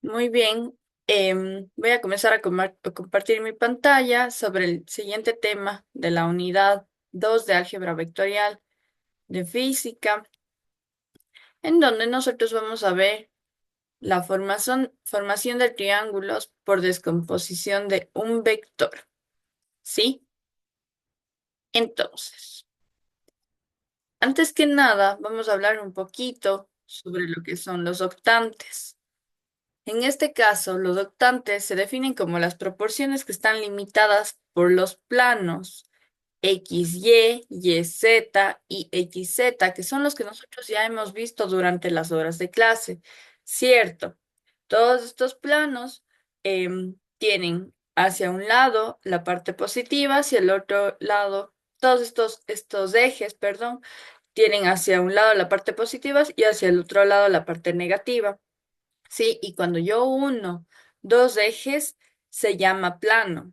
Muy bien. Voy a comenzar a compartir mi pantalla sobre el siguiente tema de la unidad 2 de álgebra vectorial de física, en donde nosotros vamos a ver la formación de triángulos por descomposición de un vector. ¿Sí? Entonces, antes que nada, vamos a hablar un poquito sobre lo que son los octantes. En este caso, los octantes se definen como las proporciones que están limitadas por los planos XY, YZ y XZ, que son los que nosotros ya hemos visto durante las horas de clase. Cierto, todos estos planos tienen hacia un lado la parte positiva, hacia el otro lado, todos estos ejes, perdón, tienen hacia un lado la parte positiva y hacia el otro lado la parte negativa. Sí, y cuando yo uno dos ejes, se llama plano.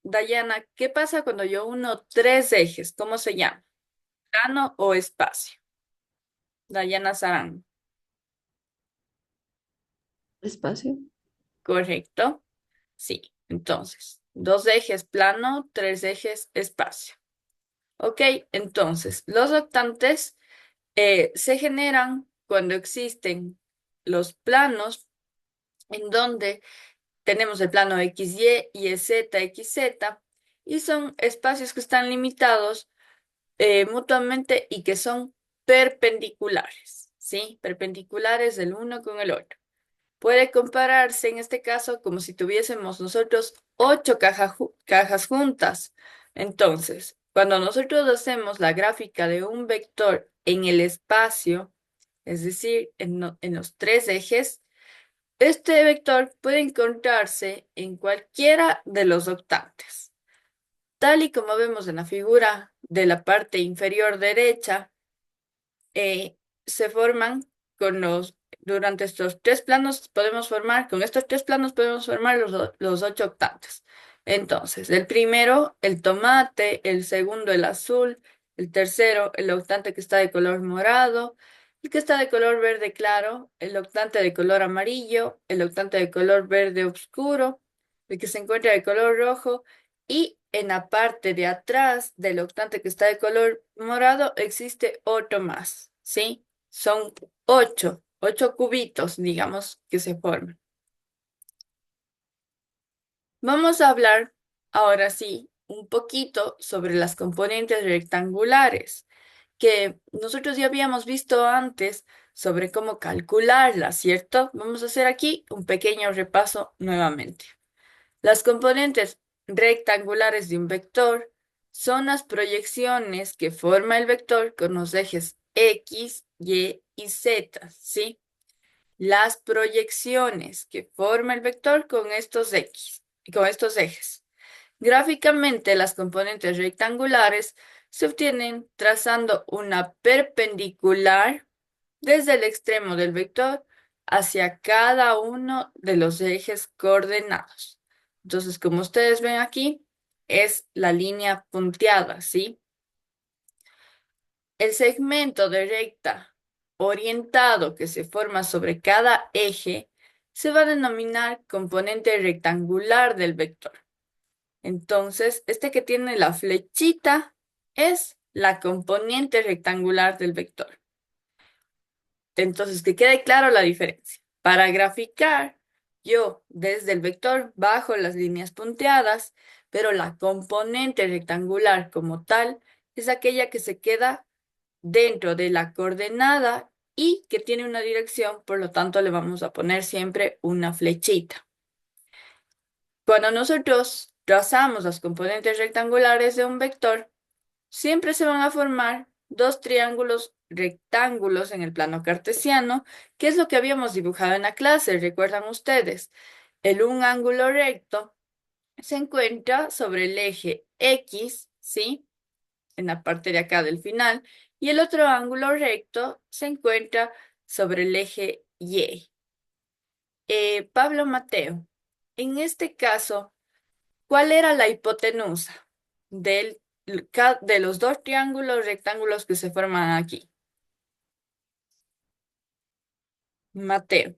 Dayana, ¿qué pasa cuando yo uno tres ejes? ¿Cómo se llama? ¿Plano o espacio? Dayana Sarán, Espacio. ¿correcto? Sí, entonces, dos ejes plano, tres ejes espacio. Ok, entonces, los octantes se generan cuando existen los planos en donde tenemos el plano XY, YZ, XZ, y son espacios que están limitados mutuamente y que son perpendiculares, ¿sí? Perpendiculares el uno con el otro. Puede compararse en este caso como si tuviésemos nosotros ocho cajas juntas. Entonces, cuando nosotros hacemos la gráfica de un vector en el espacio, es decir, en los tres ejes, este vector puede encontrarse en cualquiera de los octantes. Tal y como vemos en la figura de la parte inferior derecha, eh, se forman durante estos tres planos con estos tres planos podemos formar los ocho octantes. Entonces, el primero, el tomate, el segundo, el azul, el tercero, el octante que está de color morado, el que está de color verde claro, el octante de color amarillo, el octante de color verde oscuro, el que se encuentra de color rojo y en la parte de atrás del octante que está de color morado existe otro más, ¿sí? Son ocho cubitos, digamos, que se forman. Vamos a hablar ahora sí un poquito sobre las componentes rectangulares, que nosotros ya habíamos visto antes sobre cómo calcularlas, ¿cierto? Vamos a hacer aquí un pequeño repaso nuevamente. Las componentes rectangulares de un vector son las proyecciones que forma el vector con los ejes X, Y y Z, ¿sí? Las proyecciones que forma el vector con estos X, con estos ejes. Gráficamente, las componentes rectangulares se obtienen trazando una perpendicular desde el extremo del vector hacia cada uno de los ejes coordenados. Entonces, como ustedes ven aquí, es la línea punteada, ¿sí? El segmento de recta orientado que se forma sobre cada eje se va a denominar componente rectangular del vector. Entonces, este que tiene la flechita es la componente rectangular del vector. Entonces, que quede claro la diferencia. Para graficar, yo desde el vector bajo las líneas punteadas, pero la componente rectangular como tal es aquella que se queda dentro de la coordenada y que tiene una dirección, por lo tanto le vamos a poner siempre una flechita. Cuando nosotros trazamos las componentes rectangulares de un vector, siempre se van a formar dos triángulos rectángulos en el plano cartesiano, que es lo que habíamos dibujado en la clase, ¿recuerdan ustedes? Un ángulo recto se encuentra sobre el eje X, ¿sí? En la parte de acá del final, y el otro ángulo recto se encuentra sobre el eje Y. Pablo Mateo, en este caso, ¿cuál era la hipotenusa de los dos triángulos rectángulos que se forman aquí? Mateo.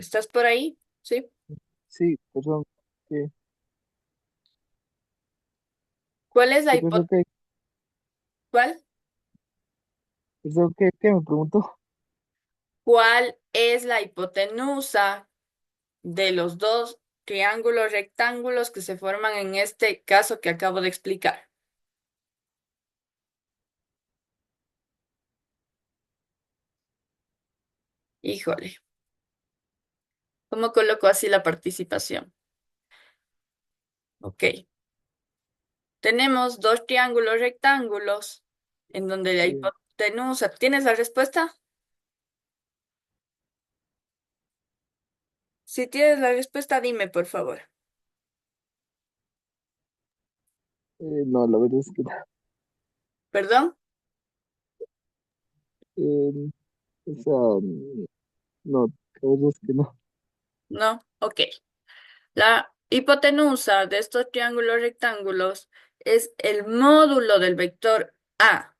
¿Estás por ahí? ¿Sí? Sí, perdón, ¿qué, ¿Cuál es la qué es lo que, ¿Cuál? qué me preguntó? ¿Cuál es la hipotenusa de los dos triángulos rectángulos que se forman en este caso que acabo de explicar? Híjole, ¿cómo coloco así la participación? Ok. Tenemos dos triángulos rectángulos en donde la Sí, hipotenusa. ¿Tienes la respuesta? Si tienes la respuesta, dime, por favor. no, la verdad es que no. ¿Perdón? Eh, o sea, no, la verdad es que no. No. Ok. La hipotenusa de estos triángulos rectángulos es el módulo del vector A,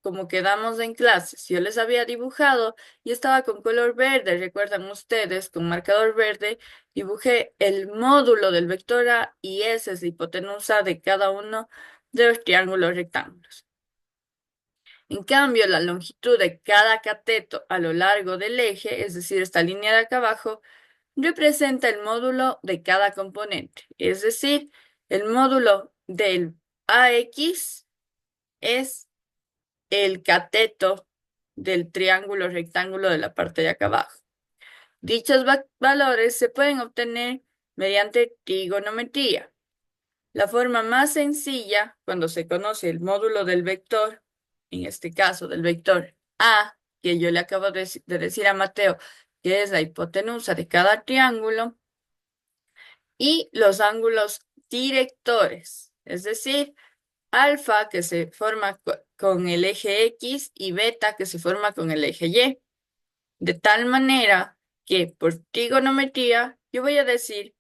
como quedamos en clases. Yo les había dibujado y estaba con color verde, recuerdan ustedes, con marcador verde, dibujé el módulo del vector A y esa es la hipotenusa de cada uno de los triángulos rectángulos. En cambio, la longitud de cada cateto a lo largo del eje, es decir, esta línea de acá abajo, representa el módulo de cada componente. Es decir, el módulo del AX es el cateto del triángulo rectángulo de la parte de acá abajo. Dichos valores se pueden obtener mediante trigonometría. La forma más sencilla, cuando se conoce el módulo del vector, en este caso del vector A, que yo le acabo de decir a Mateo, que es la hipotenusa de cada triángulo, y los ángulos directores, es decir, alfa que se forma con el eje X y beta que se forma con el eje Y. De tal manera que por trigonometría yo voy a decir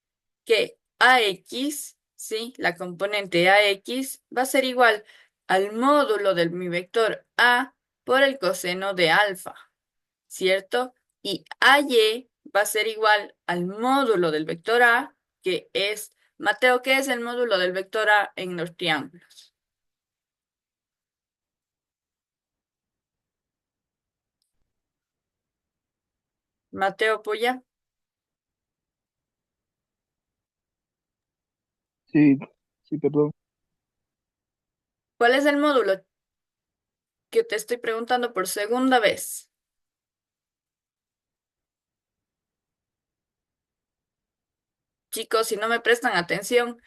que AX, ¿sí? La componente AX va a ser igual al módulo de mi vector A por el coseno de alfa, ¿cierto? Y AY va a ser igual al módulo del vector A, que es, Mateo, ¿qué es el módulo del vector A en los triángulos? Mateo Puya, Sí, sí, perdón. ¿cuál es el módulo que te estoy preguntando por segunda vez? Chicos, si no me prestan atención,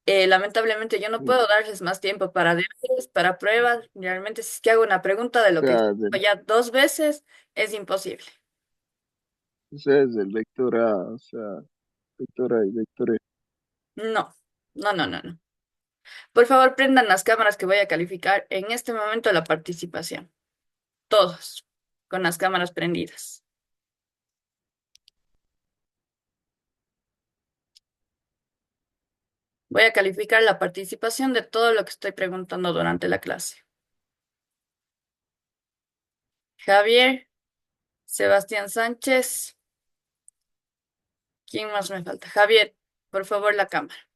lamentablemente yo no O puedo darles más tiempo para deberes, para pruebas. Realmente, si es que hago una pregunta de lo que sea, ya dos veces, es imposible. es del vector A, o sea, vector A y vector E. No, no, no, no, no. Por favor, prendan las cámaras que voy a calificar en este momento la participación. Todos, con las cámaras prendidas. Voy a calificar la participación de todo lo que estoy preguntando durante la clase. Javier, Sebastián Sánchez, ¿quién más me falta? Javier, por favor, la cámara.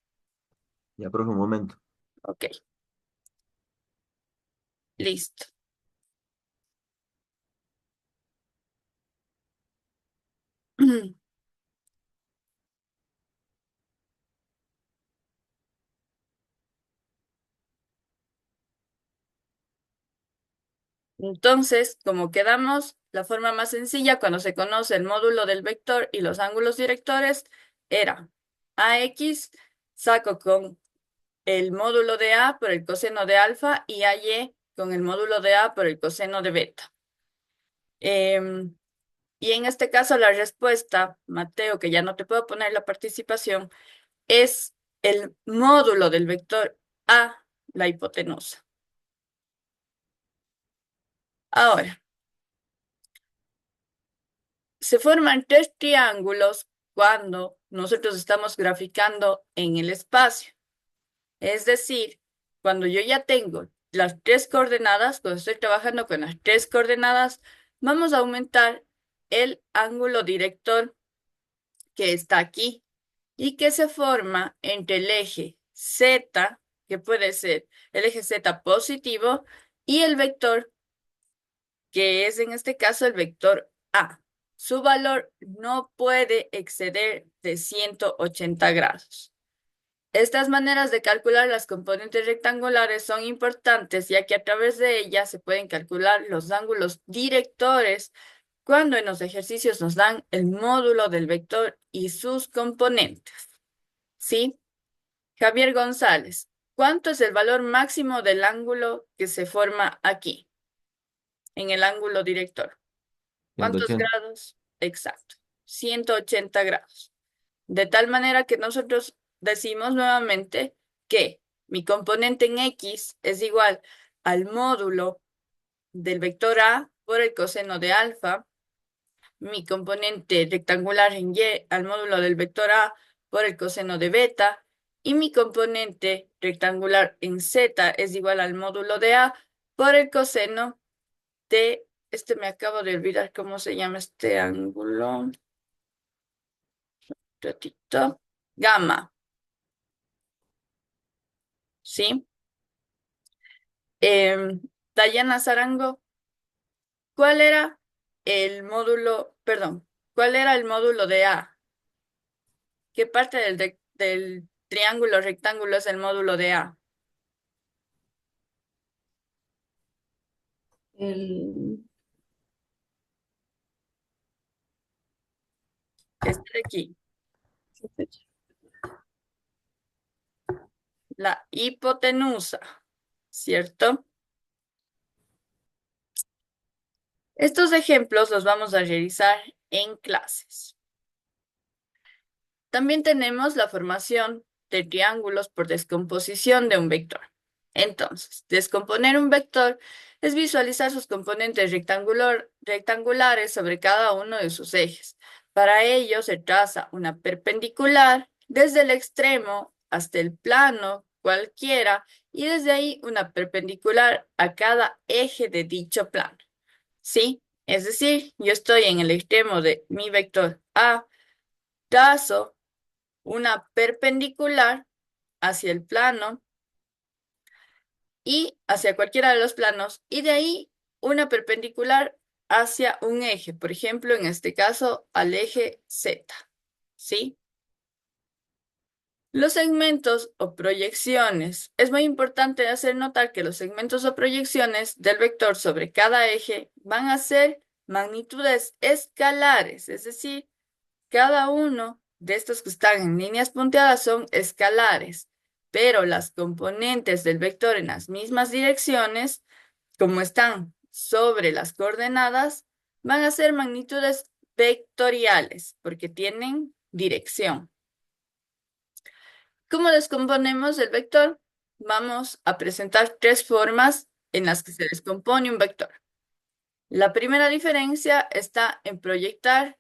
Ya, profe, un momento. Ok, listo. Entonces, como quedamos, la forma más sencilla cuando se conoce el módulo del vector y los ángulos directores era AX, saco con el módulo de A por el coseno de alfa y AY con el módulo de A por el coseno de beta. Em, y en este caso la respuesta, Mateo, que ya no te puedo poner la participación, es el módulo del vector A, la hipotenusa. Ahora, se forman tres triángulos cuando nosotros estamos graficando en el espacio. Es decir, cuando yo ya tengo las tres coordenadas, cuando estoy trabajando con las tres coordenadas, vamos a aumentar el ángulo director que está aquí y que se forma entre el eje Z, que puede ser el eje Z positivo, y el vector, que es en este caso el vector A. Su valor no puede exceder de 180 grados. Estas maneras de calcular las componentes rectangulares son importantes, ya que a través de ellas se pueden calcular los ángulos directores cuando en los ejercicios nos dan el módulo del vector y sus componentes. ¿Sí? Javier González, ¿cuánto es el valor máximo del ángulo que se forma aquí, en el ángulo director? ¿Cuántos 180. grados? Exacto, 180 grados. De tal manera que nosotros decimos nuevamente que mi componente en X es igual al módulo del vector A por el coseno de alfa, mi componente rectangular en Y al módulo del vector A por el coseno de beta, y mi componente rectangular en Z es igual al módulo de A por el coseno de, me acabo de olvidar cómo se llama este ángulo, ratito, gamma, ¿sí? Dayana Zarango, ¿cuál era el módulo, perdón, cuál era el módulo de A? ¿Qué parte del triángulo rectángulo es el módulo de A? El, Este de aquí, la hipotenusa, ¿cierto? Estos ejemplos los vamos a realizar en clases. También tenemos la formación de triángulos por descomposición de un vector. Entonces, descomponer un vector es visualizar sus componentes rectangulares sobre cada uno de sus ejes. Para ello se traza una perpendicular desde el extremo hasta el plano cualquiera y desde ahí una perpendicular a cada eje de dicho plano. ¿Sí? Es decir, yo estoy en el extremo de mi vector A, trazo una perpendicular hacia el plano y hacia cualquiera de los planos, y de ahí una perpendicular hacia un eje, por ejemplo, en este caso, al eje Z, ¿sí? Los segmentos o proyecciones. Es muy importante hacer notar que los segmentos o proyecciones del vector sobre cada eje van a ser magnitudes escalares, es decir, cada uno de estos que están en líneas punteadas son escalares, pero las componentes del vector en las mismas direcciones, como están sobre las coordenadas, van a ser magnitudes vectoriales porque tienen dirección. ¿Cómo descomponemos el vector? Vamos a presentar tres formas en las que se descompone un vector. La primera diferencia está en proyectar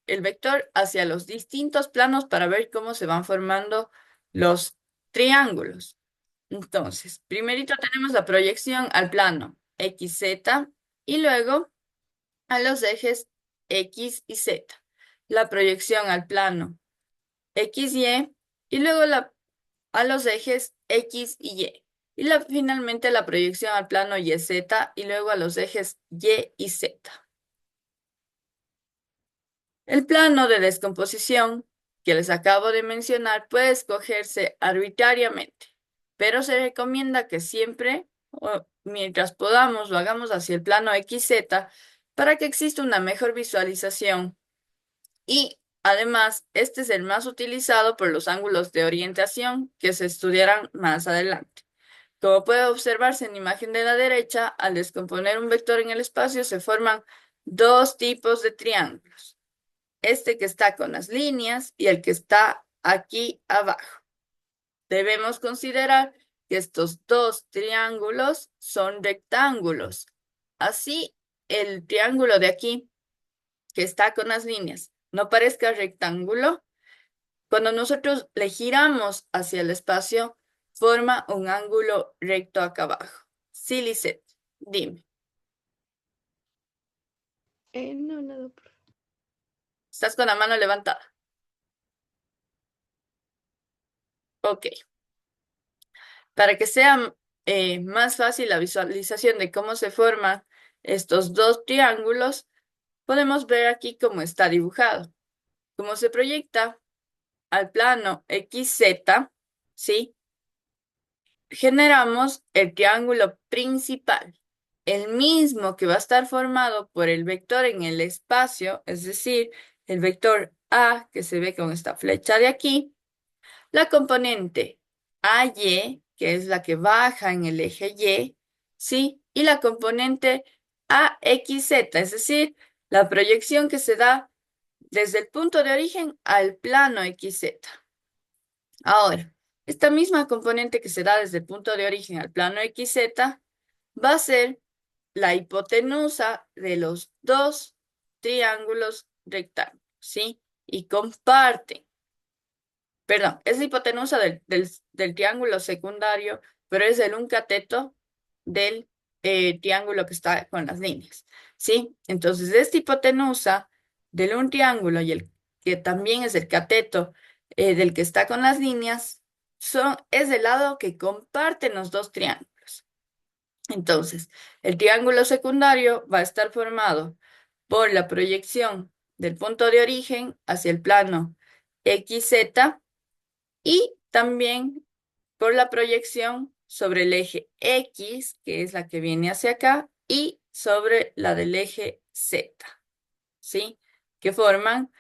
el vector hacia los distintos planos para ver cómo se van formando los triángulos. Entonces, primerito tenemos la proyección al plano XZ y luego a los ejes X y Z. La proyección al plano XY y luego a los ejes X y Y. Y finalmente la proyección al plano YZ y luego a los ejes Y y Z. El plano de descomposición que les acabo de mencionar puede escogerse arbitrariamente, pero se recomienda que siempre, o mientras podamos, lo hagamos hacia el plano XZ para que exista una mejor visualización. Y además, este es el más utilizado por los ángulos de orientación que se estudiarán más adelante. Como puede observarse en la imagen de la derecha, al descomponer un vector en el espacio se forman dos tipos de triángulos. Este que está con las líneas y el que está aquí abajo. Debemos considerar que estos dos triángulos son rectángulos. Así, el triángulo de aquí, que está con las líneas, no parezca rectángulo, cuando nosotros le giramos hacia el espacio, forma un ángulo recto acá abajo. Sí, Lisette, dime, no, nada. estás con la mano levantada. Ok. Para que sea más fácil la visualización de cómo se forman estos dos triángulos, podemos ver aquí cómo está dibujado. Como se proyecta al plano XZ, ¿sí? Generamos el triángulo principal, el mismo que va a estar formado por el vector en el espacio, es decir, el vector A, que se ve con esta flecha de aquí, la componente AY, que es la que baja en el eje Y, ¿sí? Y la componente AXZ, es decir, la proyección que se da desde el punto de origen al plano XZ. Ahora, esta misma componente que se da desde el punto de origen al plano XZ va a ser la hipotenusa de los dos triángulos rectángulos, ¿sí? Y comparten, perdón, es la hipotenusa del triángulo secundario, pero es el un cateto del triángulo que está con las líneas, ¿sí? Entonces, esta hipotenusa del un triángulo y el que también es el cateto del que está con las líneas, es el lado que comparten los dos triángulos. Entonces, el triángulo secundario va a estar formado por la proyección del punto de origen hacia el plano XZ y también por la proyección sobre el eje X, que es la que viene hacia acá, y sobre la del eje Z, ¿sí? Que forman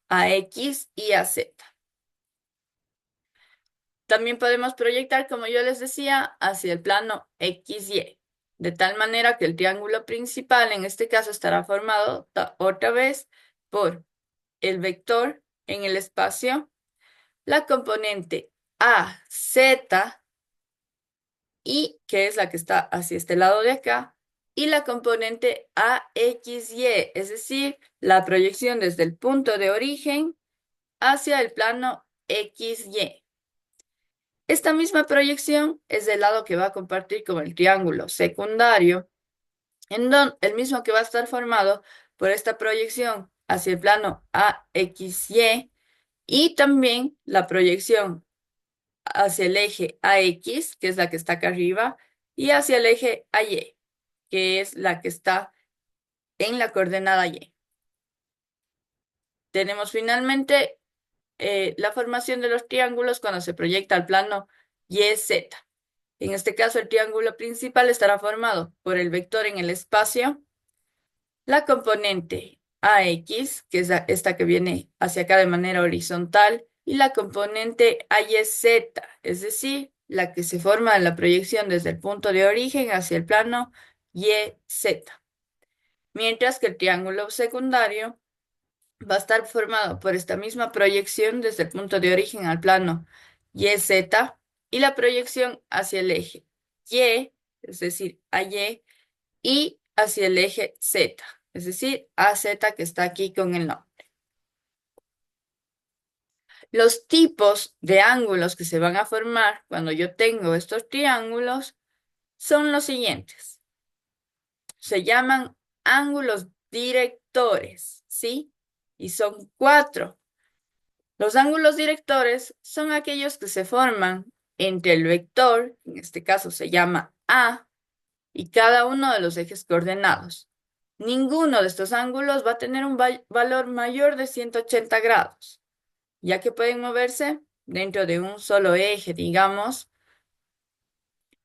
a X y a Z. También podemos proyectar, como yo les decía, hacia el plano XY, de tal manera que el triángulo principal, en este caso, estará formado otra vez por el vector en el espacio, la componente AZ, y que es la que está hacia este lado de acá, y la componente AXY, es decir, la proyección desde el punto de origen hacia el plano XY. Esta misma proyección es del lado que va a compartir con el triángulo secundario, en donde el mismo que va a estar formado por esta proyección hacia el plano AXY y también la proyección hacia el eje AX, que es la que está acá arriba, y hacia el eje AY, que es la que está en la coordenada Y. Tenemos finalmente la formación de los triángulos cuando se proyecta al plano YZ. En este caso, el triángulo principal estará formado por el vector en el espacio, la componente AX, que es esta que viene hacia acá de manera horizontal, y la componente AYZ, es decir, la que se forma en la proyección desde el punto de origen hacia el plano YZ. Mientras que el triángulo secundario va a estar formado por esta misma proyección desde el punto de origen al plano YZ y la proyección hacia el eje Y, es decir, AY, y hacia el eje Z, es decir, AZ que está aquí con el nombre. Los tipos de ángulos que se van a formar cuando yo tengo estos triángulos son los siguientes. Se llaman ángulos directores, ¿sí? Y son 4. Los ángulos directores son aquellos que se forman entre el vector, en este caso se llama A, y cada uno de los ejes coordenados. Ninguno de estos ángulos va a tener un valor mayor de 180 grados, ya que pueden moverse dentro de un solo eje, digamos.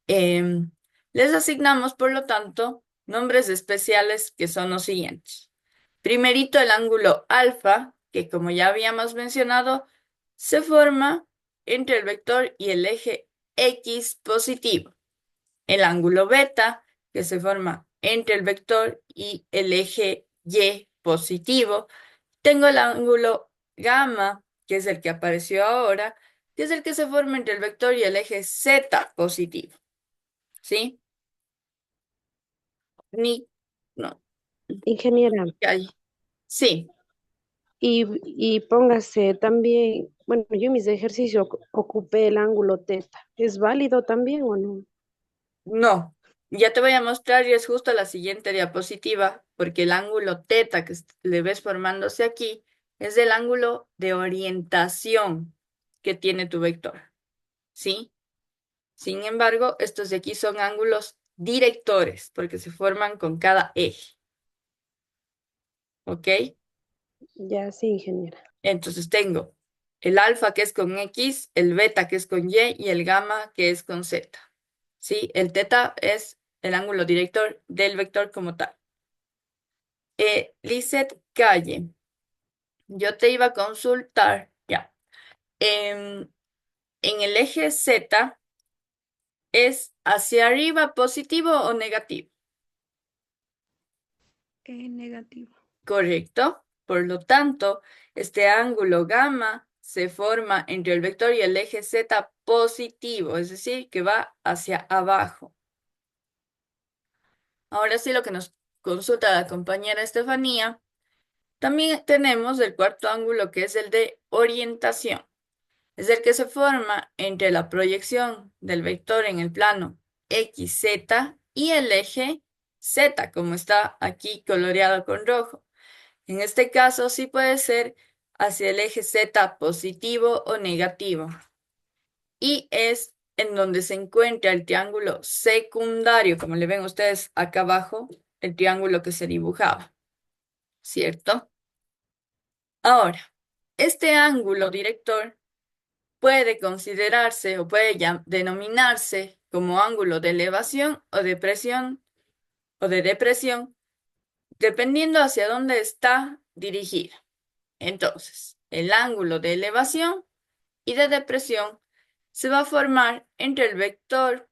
Em, Les asignamos, por lo tanto, nombres especiales que son los siguientes. Primerito, el ángulo alfa, que como ya habíamos mencionado, se forma entre el vector y el eje X positivo. El ángulo beta, que se forma entre el vector y el eje Y positivo. Tengo el ángulo gamma, que es el que apareció ahora, que es el que se forma entre el vector y el eje Z positivo. ¿Sí? Ni, no, Ingeniera, ¿qué hay? Sí. y póngase también, bueno, yo en mis ejercicios ocupé el ángulo teta. ¿Es válido también o no? No, ya te voy a mostrar y es justo la siguiente diapositiva, porque el ángulo teta que le ves formándose aquí es el ángulo de orientación que tiene tu vector. ¿sí? Sin embargo, estos de aquí son ángulos directores, porque se forman con cada eje, ¿ok? Ya, sí, ingeniera. Entonces tengo el alfa que es con X, el beta que es con Y y el gamma que es con Z. ¿Sí? El teta es el ángulo director del vector como tal. Lizeth Calle, yo te iba a consultar, ya. En el eje Z, ¿es hacia arriba positivo o negativo? Negativo. Correcto. Por lo tanto, este ángulo gamma se forma entre el vector y el eje Z positivo, es decir, que va hacia abajo. Ahora sí, lo que nos consulta la compañera Estefanía, también tenemos el cuarto ángulo que es el de orientación. Es el que se forma entre la proyección del vector en el plano XZ y el eje Z, como está aquí coloreado con rojo. En este caso sí puede ser hacia el eje Z positivo o negativo. Y es en donde se encuentra el triángulo secundario, como le ven ustedes acá abajo, el triángulo que se dibujaba, ¿cierto? Ahora, este ángulo director puede considerarse o puede denominarse como ángulo de elevación o de depresión, dependiendo hacia dónde está dirigida. Entonces, el ángulo de elevación y de depresión se va a formar entre el vector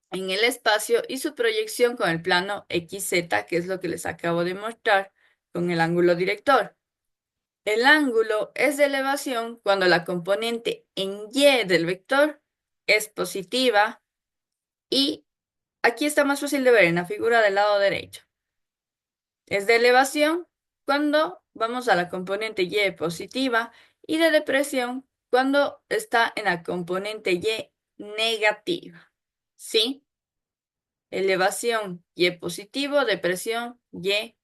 en el espacio y su proyección con el plano XZ, que es lo que les acabo de mostrar con el ángulo director. El ángulo es de elevación cuando la componente en Y del vector es positiva y aquí está más fácil de ver en la figura del lado derecho. Es de elevación cuando vamos a la componente Y positiva y de depresión cuando está en la componente Y negativa. ¿Sí? Elevación Y positivo, depresión Y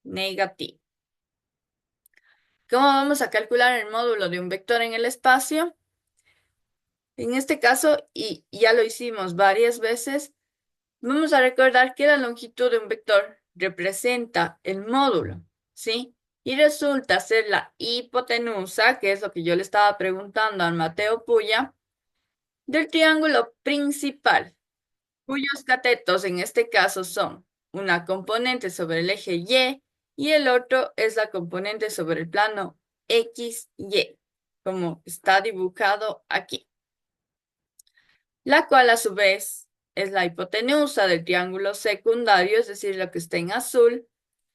negativo. ¿Cómo vamos a calcular el módulo de un vector en el espacio? En este caso, y ya lo hicimos varias veces, vamos a recordar que la longitud de un vector representa el módulo, ¿sí? Y resulta ser la hipotenusa, que es lo que yo le estaba preguntando al Mateo Puya, del triángulo principal, cuyos catetos en este caso son una componente sobre el eje y el otro es la componente sobre el plano XY, como está dibujado aquí, la cual a su vez es la hipotenusa del triángulo secundario, es decir, lo que está en azul,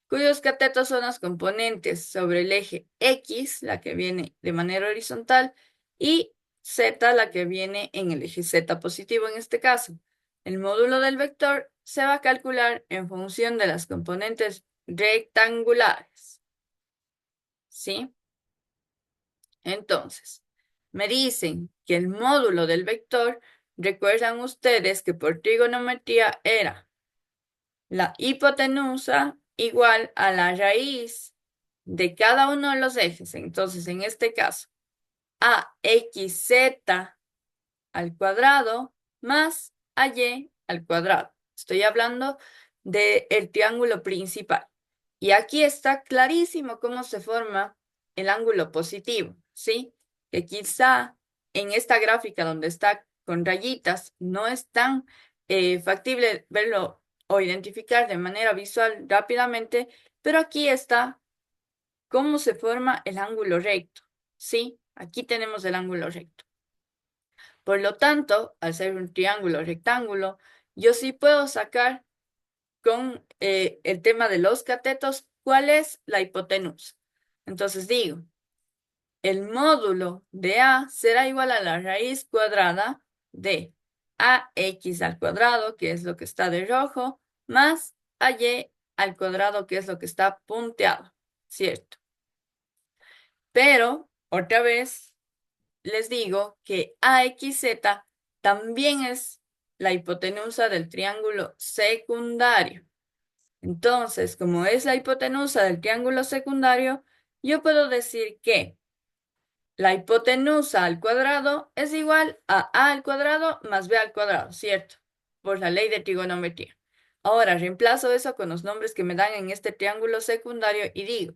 cuyos catetos son las componentes sobre el eje X, la que viene de manera horizontal, y Z, la que viene en el eje Z positivo en este caso. El módulo del vector se va a calcular en función de las componentes rectangulares. ¿Sí? Entonces, me dicen que el módulo del vector, recuerdan ustedes que por trigonometría era la hipotenusa igual a la raíz de cada uno de los ejes. Entonces, en este caso, AXZ al cuadrado más AY al cuadrado. Estoy hablando del triángulo principal. Y aquí está clarísimo cómo se forma el ángulo positivo, ¿sí? Que quizá en esta gráfica donde está con rayitas no es tan factible verlo o identificar de manera visual rápidamente, pero aquí está cómo se forma el ángulo recto, ¿sí? Aquí tenemos el ángulo recto. Por lo tanto, al ser un triángulo rectángulo, yo sí puedo sacar con el tema de los catetos cuál es la hipotenusa. Entonces digo, el módulo de A será igual a la raíz cuadrada de AX al cuadrado, que es lo que está de rojo, más AY al cuadrado, que es lo que está punteado, ¿cierto? Pero, otra vez, les digo que AXZ también es la hipotenusa del triángulo secundario. Entonces, como es la hipotenusa del triángulo secundario, yo puedo decir que La hipotenusa al cuadrado es igual a al cuadrado más b al cuadrado, ¿cierto? Por la ley de trigonometría. Ahora reemplazo eso con los nombres que me dan en este triángulo secundario y digo,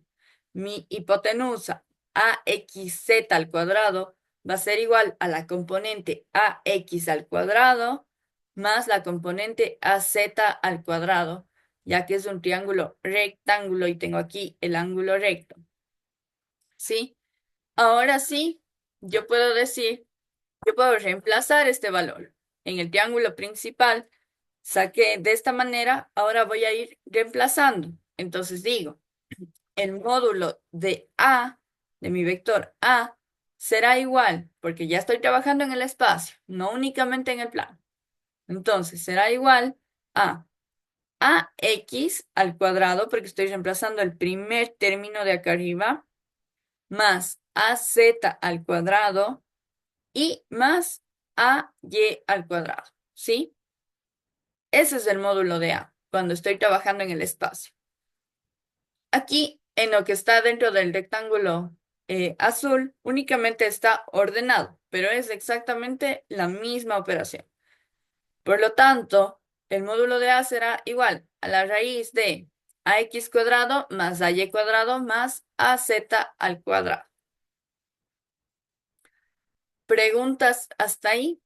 mi hipotenusa aXz al cuadrado va a ser igual a la componente ax al cuadrado más la componente az al cuadrado, ya que es un triángulo rectángulo y tengo aquí el ángulo recto. ¿Sí? Ahora sí, yo puedo decir, yo puedo reemplazar este valor. En el triángulo principal saqué de esta manera, ahora voy a ir reemplazando. Entonces digo, el módulo de A, de mi vector A, será igual, porque ya estoy trabajando en el espacio, no únicamente en el plano. Entonces será igual a ax al cuadrado, porque estoy reemplazando el primer término de acá arriba, más az al cuadrado y más ay al cuadrado, ¿sí? Ese es el módulo de A, cuando estoy trabajando en el espacio. Aquí, en lo que está dentro del rectángulo azul, únicamente está ordenado, pero es exactamente la misma operación. Por lo tanto, el módulo de A será igual a la raíz de ax cuadrado más ay cuadrado más az al cuadrado. ¿Preguntas hasta ahí?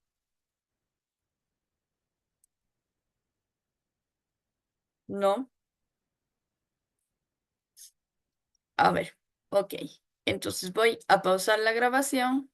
¿No? A ver, ok. Entonces voy a pausar la grabación.